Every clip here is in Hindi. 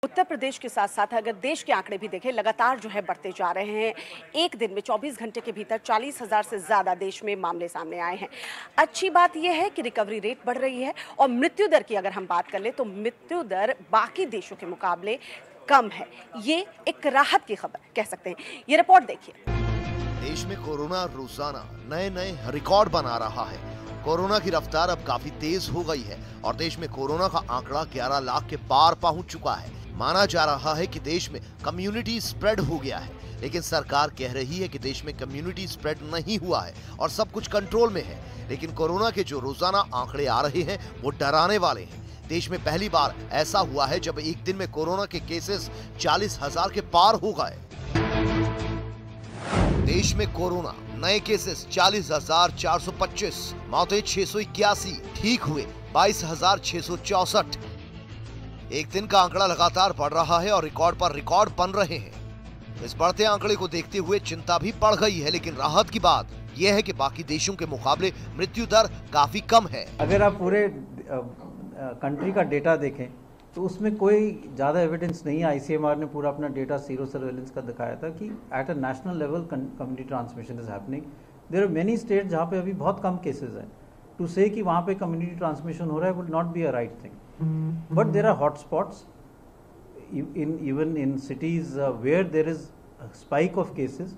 उत्तर प्रदेश के साथ साथ अगर देश के आंकड़े भी देखें, लगातार जो है बढ़ते जा रहे हैं। एक दिन में 24 घंटे के भीतर 40,000 से ज़्यादा देश में मामले सामने आए हैं। अच्छी बात यह है कि रिकवरी रेट बढ़ रही है और मृत्यु दर की अगर हम बात कर ले तो मृत्यु दर बाकी देशों के मुकाबले कम है। ये एक राहत की खबर कह सकते हैं। ये रिपोर्ट देखिए। देश में कोरोना रोजाना नए नए रिकॉर्ड बना रहा है। कोरोना की रफ्तार अब काफी तेज हो गई है और देश में कोरोना का आंकड़ा 11 लाख के पार पहुंच चुका है। माना जा रहा है कि देश में कम्युनिटी स्प्रेड हो गया है, लेकिन सरकार कह रही है कि देश में कम्युनिटी स्प्रेड नहीं हुआ है और सब कुछ कंट्रोल में है। लेकिन कोरोना के जो रोजाना आंकड़े आ रहे हैं वो डराने वाले हैं। देश में पहली बार ऐसा हुआ है जब एक दिन में कोरोना के केसेस 40,000 के पार हो गए। देश में कोरोना नए केसेस 40,425, मौतें 681, ठीक हुए 22,664। एक दिन का आंकड़ा लगातार बढ़ रहा है और रिकॉर्ड पर रिकॉर्ड बन रहे हैं। इस बढ़ते आंकड़े को देखते हुए चिंता भी बढ़ गई है, लेकिन राहत की बात यह है कि बाकी देशों के मुकाबले मृत्यु दर काफी कम है। अगर आप पूरे कंट्री का डेटा देखें तो उसमें कोई ज़्यादा एविडेंस नहीं है। आईसीएमआर ने पूरा अपना डेटा सीरो सर्वेलेंस का दिखाया था कि at a national level community transmission is happening. There are many state जहाँ पे अभी बहुत कम केसेस हैं। टू से कि वहाँ पे कम्युनिटी ट्रांसमिशन हो रहा है would not be a right thing, but there are hot spots even in cities where there is spike of cases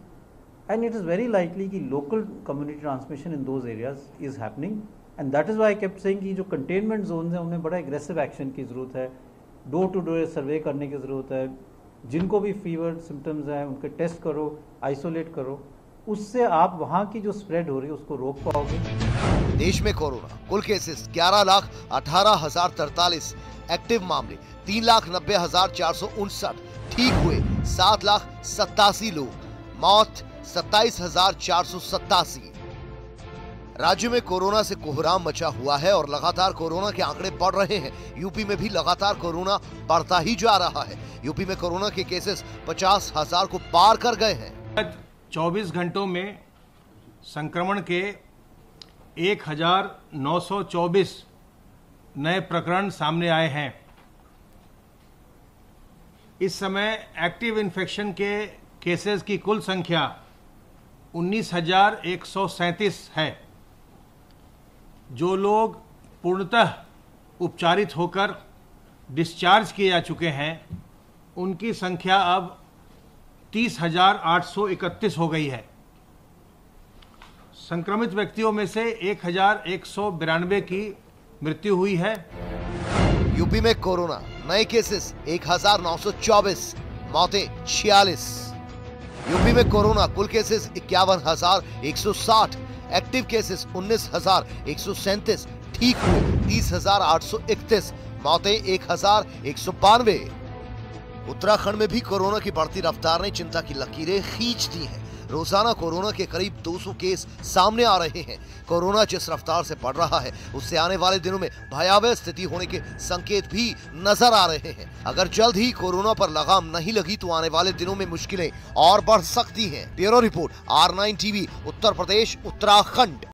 and it is very likely कि local community transmission in those areas is happening. And that is why I kept saying कि जो कंटेनमेंट जोन है उनमें बड़ा एग्रेसिव एक्शन की ज़रूरत है। डोर टू डोर सर्वे करने की ज़रूरत है। जिनको भी फीवर सिम्टम्स हैं उनके टेस्ट करो, आइसोलेट करो, उससे आप वहाँ की जो स्प्रेड हो रही है उसको रोक पाओगे। देश में कोरोना कुल केसेस 11,18,043, एक्टिव मामले 3,90,459, ठीक हुए 7,87,000 लोग, मौत 27,487। राज्य में कोरोना से कोहराम मचा हुआ है और लगातार कोरोना के आंकड़े बढ़ रहे हैं। यूपी में भी लगातार कोरोना बढ़ता ही जा रहा है। यूपी में कोरोना के केसेस 50,000 को पार कर गए हैं। 24 घंटों में संक्रमण के 1,924 नए प्रकरण सामने आए हैं। इस समय एक्टिव इन्फेक्शन के केसेस की कुल संख्या 19,137 है। जो लोग पूर्णतः उपचारित होकर डिस्चार्ज किए जा चुके हैं उनकी संख्या अब 30,831 हो गई है। संक्रमित व्यक्तियों में से 1,192 की मृत्यु हुई है। यूपी में कोरोना नए केसेस 1,924, मौतें 46। यूपी में कोरोना कुल केसेस 51,160, एक्टिव केसेस 19,137, ठीक हुए 30,831, मौतें 1,192। उत्तराखंड में भी कोरोना की बढ़ती रफ्तार ने चिंता की लकीरें खींच दी हैं। रोजाना कोरोना के करीब 200 केस सामने आ रहे हैं। कोरोना जिस रफ्तार से बढ़ रहा है उससे आने वाले दिनों में भयावह स्थिति होने के संकेत भी नजर आ रहे हैं। अगर जल्द ही कोरोना पर लगाम नहीं लगी तो आने वाले दिनों में मुश्किलें और बढ़ सकती हैं। Bureau report, R9 TV, Uttar Pradesh, Uttarakhand.